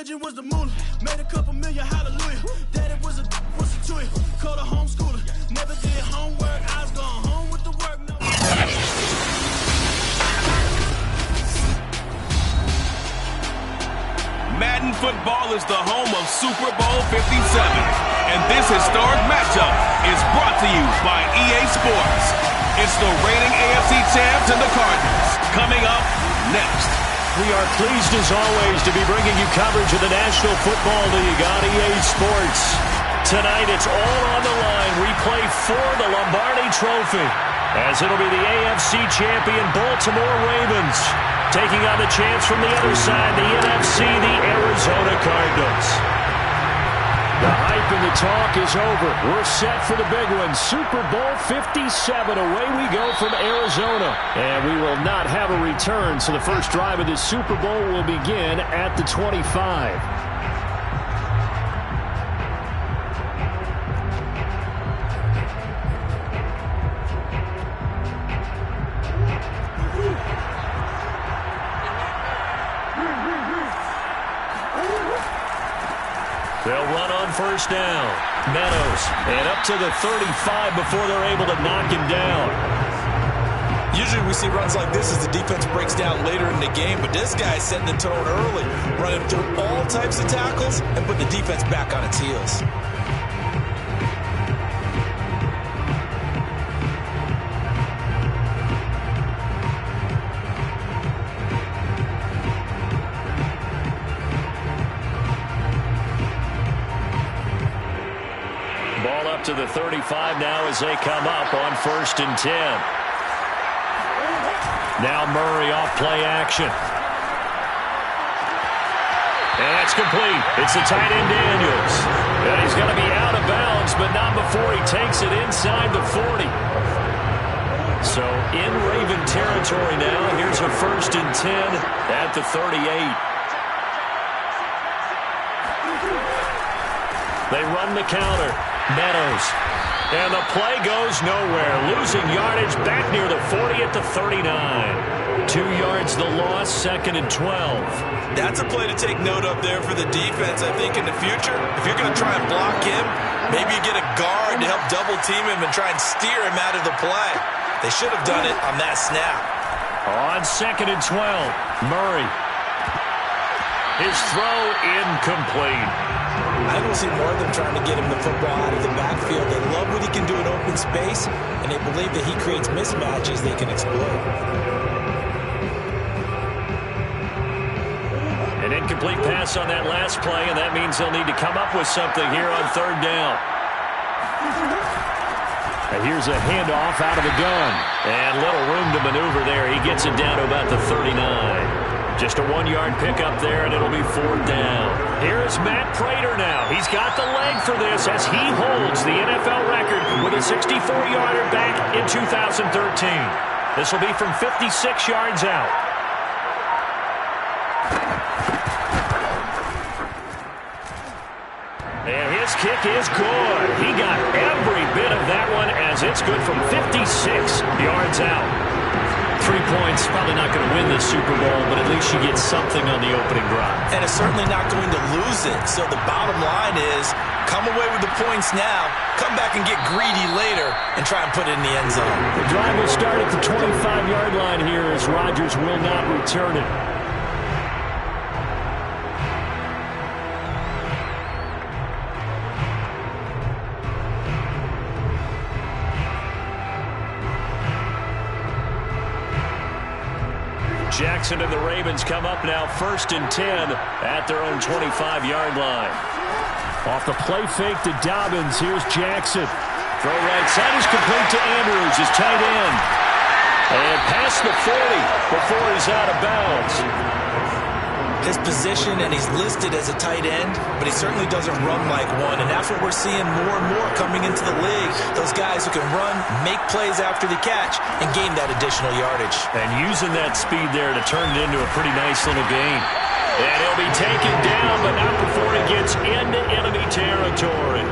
religion was the moolah. Made a couple million, hallelujah. Daddy was a tuya. Called a homeschooler. Never did homework. I was going home with the work. No. Madden football is the home of Super Bowl 57. And this historic matchup is brought to you by EA Sports. It's the reigning AFC champs and the Cardinals. Coming up next. We are pleased as always to be bringing you coverage of the National Football League on EA Sports. Tonight it's all on the line. We play for the Lombardi Trophy, as it'll be the AFC champion Baltimore Ravens taking on the champs from the other side, the NFC, the Arizona Cardinals. The hype and the talk is over. We're set for the big one. Super Bowl 57. Away we go from Arizona. And we will not have a return, so the first drive of this Super Bowl will begin at the 25. They'll run on first down. Meadows, and up to the 35 before they're able to knock him down. Usually we see runs like this as the defense breaks down later in the game, but this guy's setting the tone early, running through all types of tackles and putting the defense back on its heels. Ball up to the 35 now as they come up on 1st and 10. Now Murray off play action. And that's complete. It's the tight end Daniels. And he's going to be out of bounds, but not before he takes it inside the 40. So in Raven territory now. Here's a 1st and 10 at the 38. They run the counter. Meadows. And the play goes nowhere. Losing yardage back near the 40 at the 39. 2 yards the loss, 2nd and 12. That's a play to take note of there for the defense, I think, in the future. If you're going to try and block him, maybe you get a guard to help double team him and try and steer him out of the play. They should have done it on that snap. On 2nd and 12, Murray. His throw incomplete. I don't see more of them trying to get him the football out of the backfield. They love what he can do in open space, and they believe that he creates mismatches they can exploit. An incomplete pass on that last play, and that means they'll need to come up with something here on 3rd down. And here's a handoff out of the gun. And little room to maneuver there. He gets it down to about the 39. Just a 1-yard pickup there, and it'll be 4th down. Here is Matt Prater now. He's got the leg for this as he holds the NFL record with a 64-yarder back in 2013. This will be from 56 yards out. And his kick is good. He got every bit of that one as it's good from 56 yards out. 3 points, probably not going to win this Super Bowl, but at least you get something on the opening drive. And it's certainly not going to lose it. So the bottom line is, come away with the points now, come back and get greedy later, and try and put it in the end zone. The drive will start at the 25-yard line here as Rodgers will not return it. Jackson and the Ravens come up now 1st and 10 at their own 25-yard line. Off the play fake to Dobbins. Here's Jackson. Throw right side is complete to Andrews, his tight end. And past the 40 before he's out of bounds. His position, and he's listed as a tight end, but he certainly doesn't run like one, and that's what we're seeing more and more coming into the league. Those guys who can run, make plays after the catch, and gain that additional yardage. And using that speed there to turn it into a pretty nice little gain. And he'll be taken down, but not before he gets into enemy territory.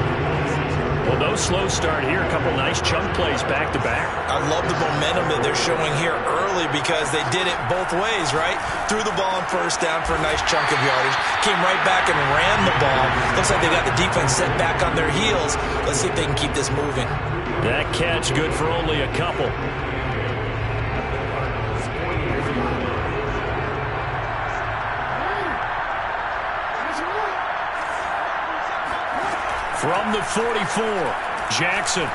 Well, no slow start here. A couple nice chunk plays back-to-back. I love the momentum that they're showing here early because they did it both ways, right? Threw the ball on first down for a nice chunk of yardage. Came right back and ran the ball. Looks like they got the defense set back on their heels. Let's see if they can keep this moving. That catch good for only a couple. From the 44, Jackson.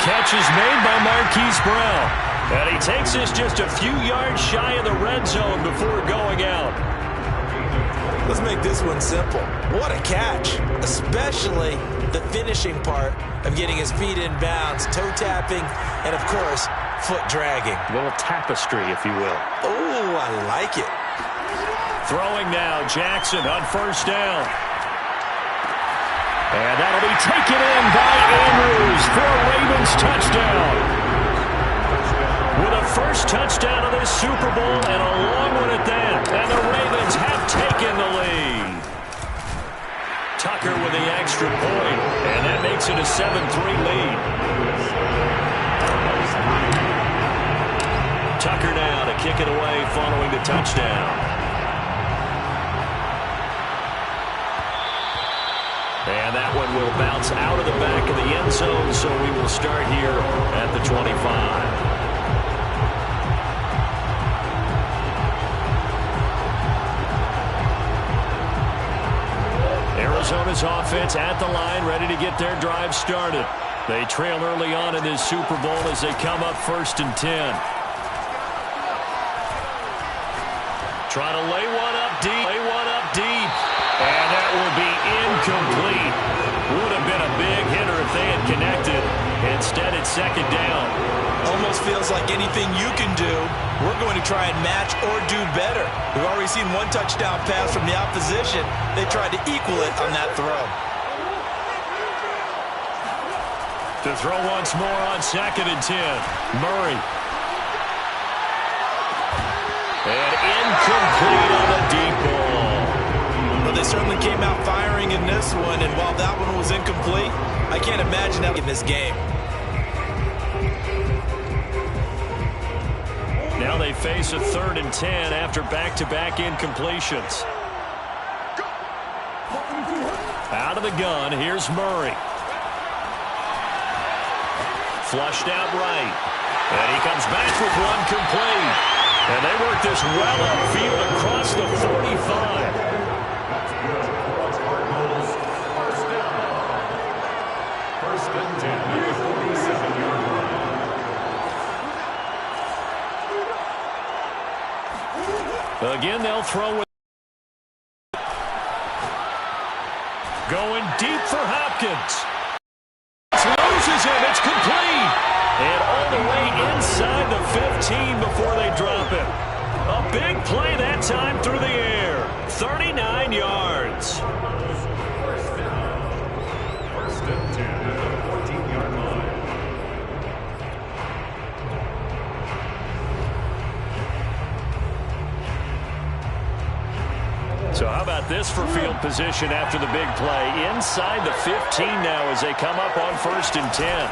Catch is made by Marquise Brown. And he takes this just a few yards shy of the red zone before going out. Let's make this one simple. What a catch, especially the finishing part of getting his feet in bounds, toe tapping, and, of course, foot dragging. A little tapestry, if you will. Oh, I like it. Throwing now, Jackson on first down. And that'll be taken in by Andrews for a Ravens touchdown. With a first touchdown of this Super Bowl and a long one at that. And the Ravens have taken the lead. Tucker with the extra point. And that makes it a 7-3 lead. Tucker now to kick it away following the touchdown. And that one will bounce out of the back of the end zone, so we will start here at the 25. Arizona's offense at the line, ready to get their drive started. They trail early on in this Super Bowl as they come up 1st and 10. Trying to lay one up deep. And that will be incomplete. Would have been a big hitter if they had connected. Instead, it's 2nd down. Almost feels like anything you can do, we're going to try and match or do better. We've already seen one touchdown pass from the opposition. They tried to equal it on that throw. To throw once more on 2nd and 10. Murray. And incomplete on the deep ball. Well, they certainly came out firing in this one, and while that one was incomplete, I can't imagine that in this game. Now they face a 3rd and 10 after back-to-back incompletions. Out of the gun, here's Murray. Flushed out right. And he comes back with one complete. And they work this well upfield across the 45. Again, they'll throw it. Going deep for Hopkins. Loses him. It's complete. And all the way inside the 15 before they drop it. A big play that time through the air. 39 yards. First and 10 at the 14-yard line. So how about this for field position after the big play? Inside the 15 now as they come up on 1st and 10.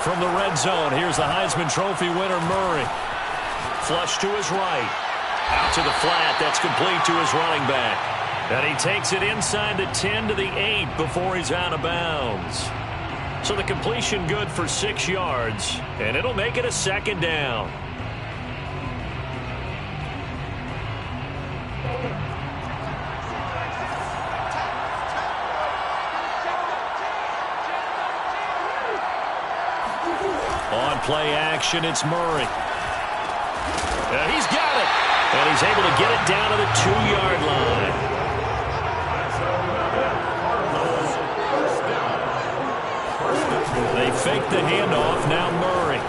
From the red zone, here's the Heisman Trophy winner, Murray. Flush to his right. Out to the flat. That's complete to his running back. And he takes it inside the 10 to the 8 before he's out of bounds. So the completion good for 6 yards. And it'll make it a 2nd down. On play action, it's Murray. He's got it. And he's able to get it down to the 2-yard line. They fake the handoff. Now Murray.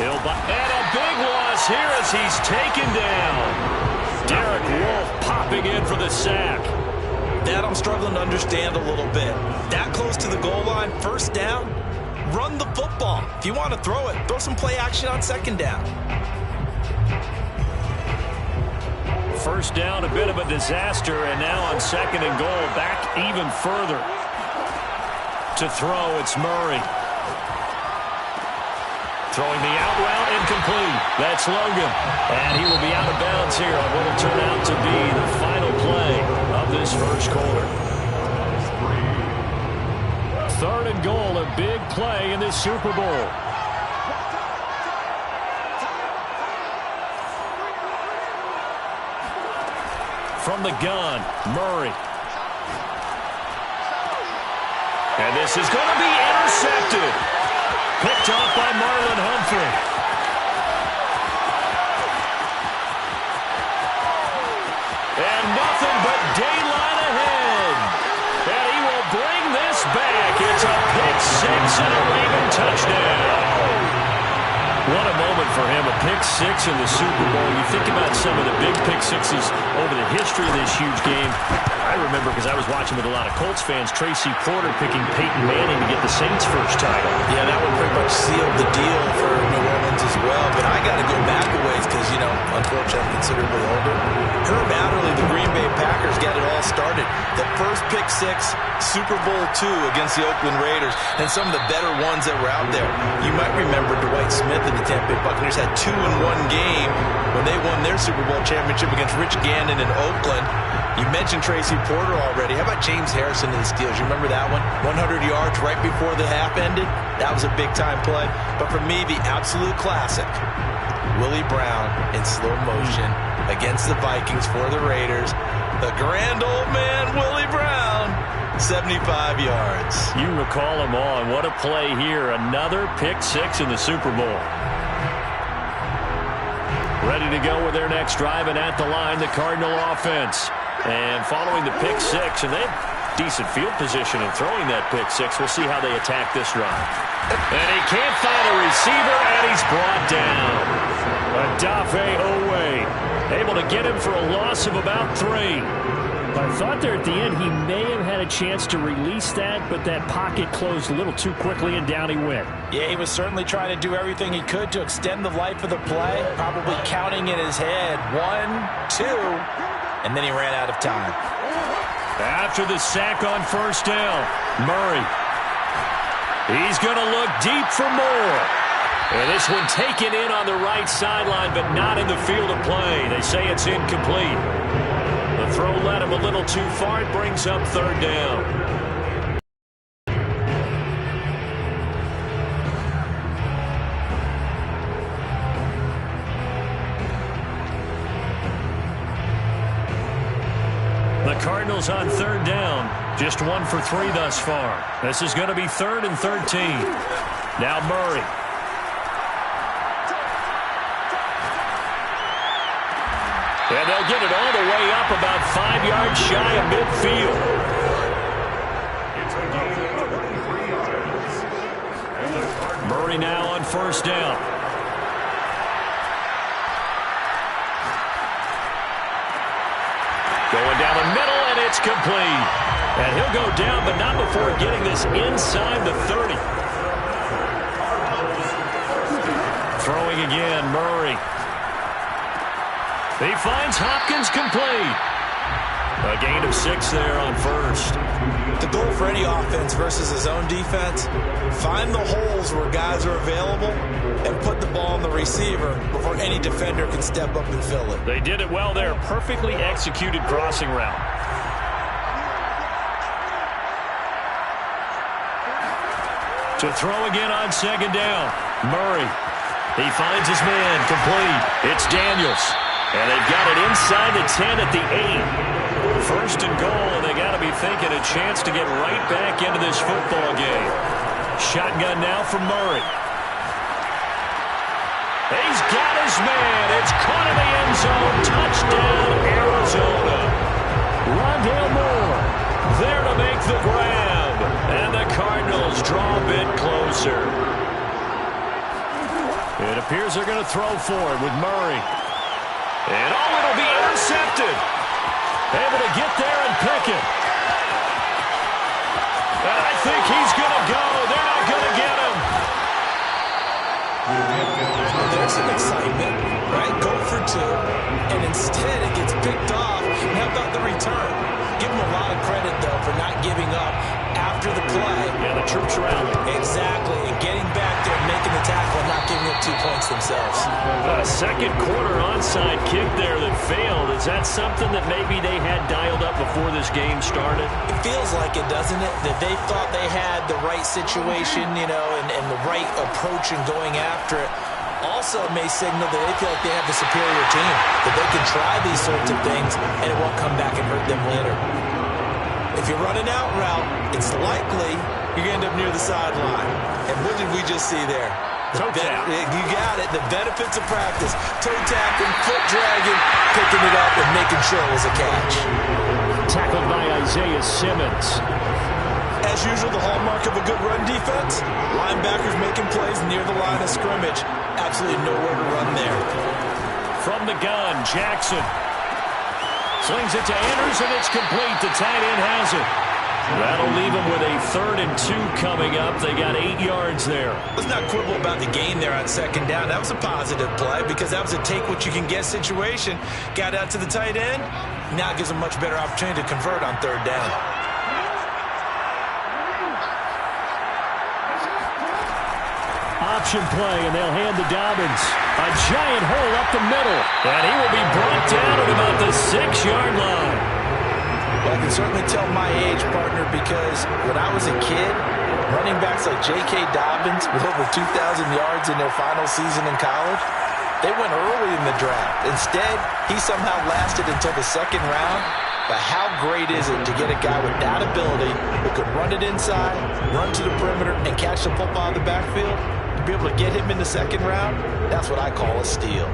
And a big loss here as he's taken down. Derek Wolfe popping in for the sack. That I'm struggling to understand a little bit. That close to the goal line, 1st down. Run the football. If you want to throw it, throw some play action on 2nd down. 1st down, a bit of a disaster, and now on 2nd and goal, back even further. To throw, it's Murray. Throwing the out route, incomplete. That's Logan. And he will be out of bounds here on what will turn out to be the final play of this first quarter. 3rd and goal, a big play in this Super Bowl. From the gun, Murray. And this is going to be intercepted. Picked off by Marlon Humphrey. And nothing but daylight ahead. And he will bring this back. It's a pick six and a Raven touchdown. What a moment for him, a pick six in the Super Bowl. You think about some of the big pick sixes over the history of this huge game. I remember, because I was watching with a lot of Colts fans, Tracy Porter picking Peyton Manning to get the Saints' first title. Yeah, that would pretty much seal the deal for New Orleans as well. But I got to go back a ways because, you know, unfortunately I'm considerably older. Herb Adderley, the Green Bay Packers, got it all started. The first pick six, Super Bowl II against the Oakland Raiders, and some of the better ones that were out there. You might remember Dwight Smith and the Tampa Bay Buccaneers had 2 in one game when they won their Super Bowl championship against Rich Gannon in Oakland. You mentioned Tracy Porter already. How about James Harrison and the Steelers? You remember that one? 100 yards right before the half ended? That was a big-time play. But for me, the absolute classic, Willie Brown in slow motion against the Vikings for the Raiders. The grand old man, Willie Brown, 75 yards. You recall him on. What a play here. Another pick six in the Super Bowl. Ready to go with their next drive, and at the line, the Cardinal offense. And following the pick six, and they have decent field position in throwing that pick six. We'll see how they attack this drive. And he can't find a receiver, and he's brought down. Odafe Owe, able to get him for a loss of about 3. I thought there at the end he may have had a chance to release that, but that pocket closed a little too quickly, and down he went. Yeah, he was certainly trying to do everything he could to extend the life of the play, probably counting in his head 1, 2, and then he ran out of time. After the sack on first down, Murray. He's going to look deep for more. And this one taken in on the right sideline, but not in the field of play. They say it's incomplete. The throw led him a little too far. It brings up 3rd down. The Cardinals on 3rd down. Just 1 for 3 thus far. This is going to be 3rd and 13. Now Murray. And they'll get it all the way up about 5 yards shy of midfield. Murray now on first down. Going down the middle, and it's complete. And he'll go down, but not before getting this inside the 30. Throwing again, Murray. He finds Hopkins complete. A gain of 6 there on first. The goal for any offense versus his own defense, find the holes where guys are available and put the ball on the receiver before any defender can step up and fill it. They did it well there. Perfectly executed crossing route. To throw again on 2nd down. Murray. He finds his man complete. It's Daniels. And they've got it inside the 10 at the 8. First and goal, and they got to be thinking a chance to get right back into this football game. Shotgun now for Murray. He's got his man. It's caught in the end zone. Touchdown, Arizona. Rondale Moore there to make the grab. And the Cardinals draw a bit closer. It appears they're going to throw for it with Murray. And it'll be intercepted. Able to get there and pick it. And I think he's going to go. They're not going to get him. There's some excitement, right? Go for 2, and instead it gets picked off. And how about the return? Give him a lot of credit, though, for not giving up after the play. Yeah, the troops rally. Exactly, and getting back there, making the tackle, and not giving up 2 points themselves. A second quarter onside kick there that failed. Is that something that maybe they had dialed up before this game started? It feels like it, doesn't it? That they thought they had the right situation, and the right approach in going after it. Also may signal that they feel like they have the superior team, that they can try these sorts of things, and it won't come back and hurt them later. If you're running out route, it's likely you're going to end up near the sideline. And what did we just see there? Toe tap. You got it. The benefits of practice. Toe tapping, foot dragging, picking it up, and making sure it was a catch. Tackled by Isaiah Simmons. As usual, the hallmark of a good run defense, linebackers making plays near the line of scrimmage. Absolutely nowhere to run there. From the gun, Jackson. Slings it to Anderson. It's complete. The tight end has it. That'll leave them with a 3rd and 2 coming up. They got 8 yards there. Let's not quibble about the gain there on second down. That was a positive play because that was a take-what-you-can-get situation. Got out to the tight end. Now it gives them much better opportunity to convert on 3rd down. Option play, and they'll hand to Dobbins. A giant hole up the middle. And he will be brought down at about the 6-yard line. Well, I can certainly tell my age, partner, because when I was a kid, running backs like J.K. Dobbins with over 2,000 yards in their final season in college, they went early in the draft. Instead, he somehow lasted until the 2nd round. But how great is it to get a guy with that ability who can run it inside, run to the perimeter, and catch the football in the backfield? To be able to get him in the 2nd round, that's what I call a steal.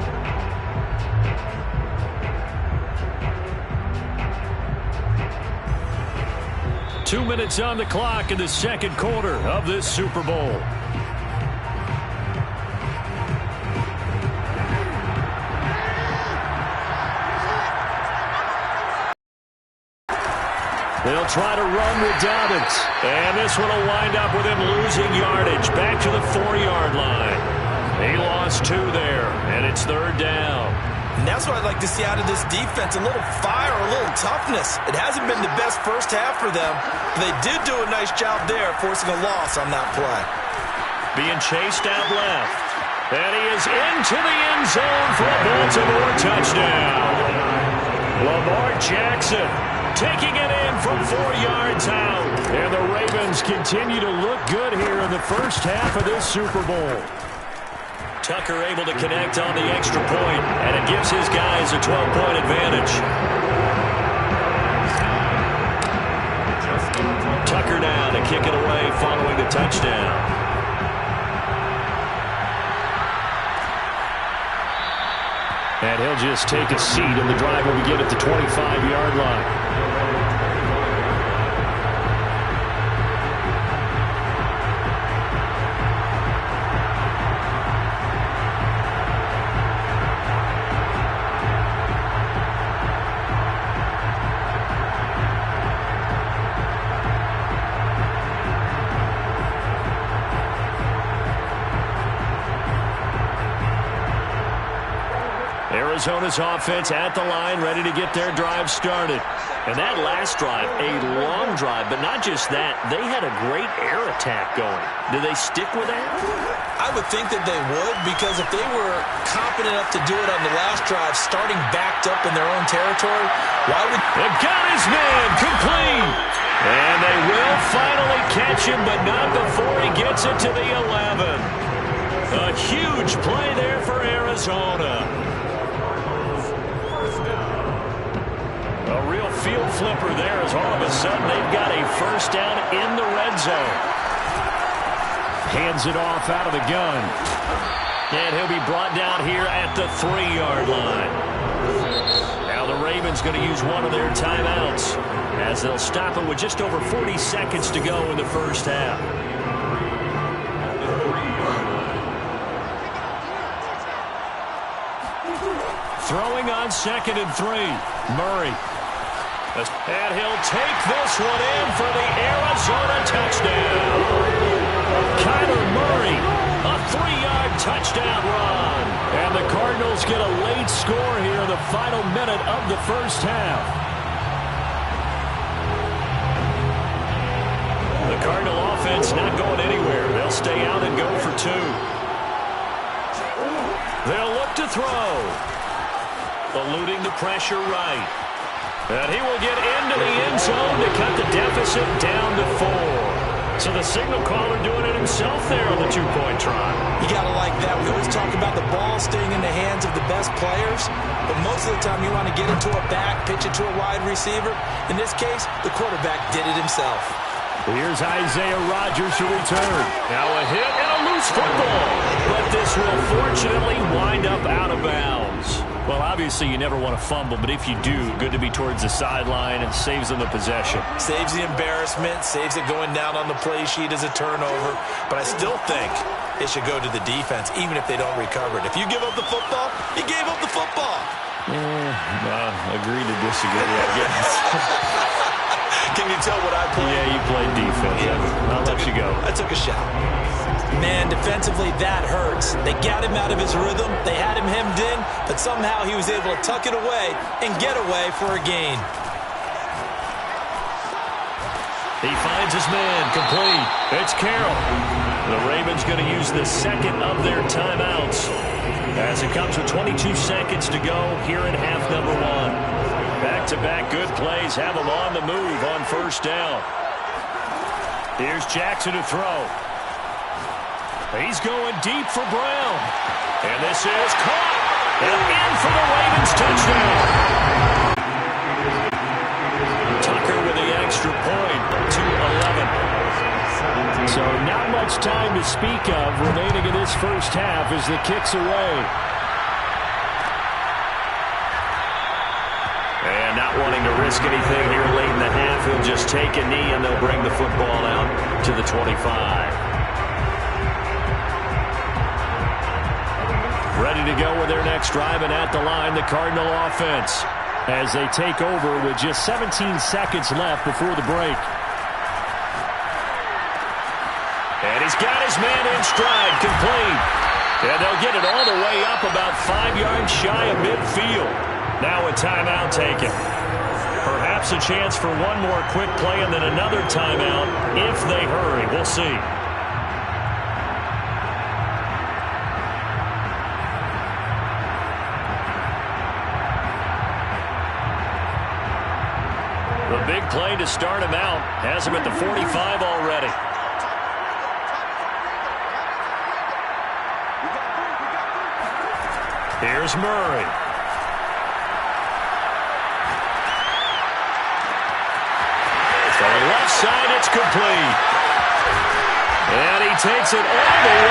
Two minutes on the clock in the 2nd quarter of this Super Bowl. They'll try to run with Dobbins. And this one will wind up with him losing yardage back to the 4-yard line. He lost 2 there, and it's 3rd down. And that's what I'd like to see out of this defense, a little fire, a little toughness. It hasn't been the best first half for them, but they did do a nice job there forcing a loss on that play. Being chased out left. And he is into the end zone for a Baltimore touchdown. Lamar Jackson taking it in from 4 yards out. And the Ravens continue to look good here in the first half of this Super Bowl. Tucker able to connect on the extra point, and it gives his guys a 12-point advantage. Tucker now to kick it away following the touchdown. And he'll just take a seat, and the drive will begin at the 25-yard line. Arizona's offense at the line, ready to get their drive started. And that last drive, a long drive, but not just that. They had a great air attack going. Do they stick with that? I would think that they would, because if they were competent enough to do it on the last drive, starting backed up in their own territory, why would... They've got his man, complete. And they will finally catch him, but not before he gets it to the 11. A huge play there for Arizona. A real field flipper there as all of a sudden they've got a first down in the red zone. Hands it off out of the gun. And he'll be brought down here at the 3-yard line. Now the Ravens going to use one of their timeouts as they'll stop it with just over 40 seconds to go in the first half. Throwing on 2nd and 3. Murray. And he'll take this one in for the Arizona touchdown. Kyler Murray, a 3-yard touchdown run. And the Cardinals get a late score here in the final minute of the first half. The Cardinal offense not throw. Eluding the pressure right. And he will get into the end zone to cut the deficit down to 4. So the signal caller doing it himself there on the two-point try. You got to like that. We always talk about the ball staying in the hands of the best players, but most of the time you want to get it to a back, pitch it to a wide receiver. In this case, the quarterback did it himself. Here's Isaiah Rodgers to return. Now a hit and a loose football. But this will fortunately wind up out of bounds. Well, obviously you never want to fumble, but if you do, good to be towards the sideline and saves them the possession. Saves the embarrassment, saves it going down on the play sheet as a turnover. But I still think it should go to the defense, even if they don't recover it. If you give up the football, you gave up the football. Agree to disagree, I guess. Can you tell what I played? Yeah, you played defense. Yeah. I'll let you go. I took a shot. Man, defensively, that hurts. They got him out of his rhythm. They had him hemmed in, but somehow he was able to tuck it away and get away for a gain. He finds his man, complete. It's Carroll. The Ravens going to use the second of their timeouts as it comes with 22 seconds to go here in half number 1. Back-to-back good plays have them on the move on first down. Here's Jackson to throw. He's going deep for Brown. And this is caught. And in for the Ravens touchdown. Tucker with the extra point to 11. So not much time to speak of remaining in this first half as the kick's away. And not wanting to risk anything here late in the half, he'll just take a knee and they'll bring the football out to the 25. Ready to go with their next drive, and at the line, the Cardinal offense as they take over with just 17 seconds left before the break. And he's got his man in stride, complete. And they'll get it all the way up about 5 yards shy of midfield. Now a timeout taken. Perhaps a chance for one more quick play and then another timeout if they hurry. We'll see. The big play to start him out has him at the 45 already. Here's Murray. From the left side, it's complete. And he takes it all the way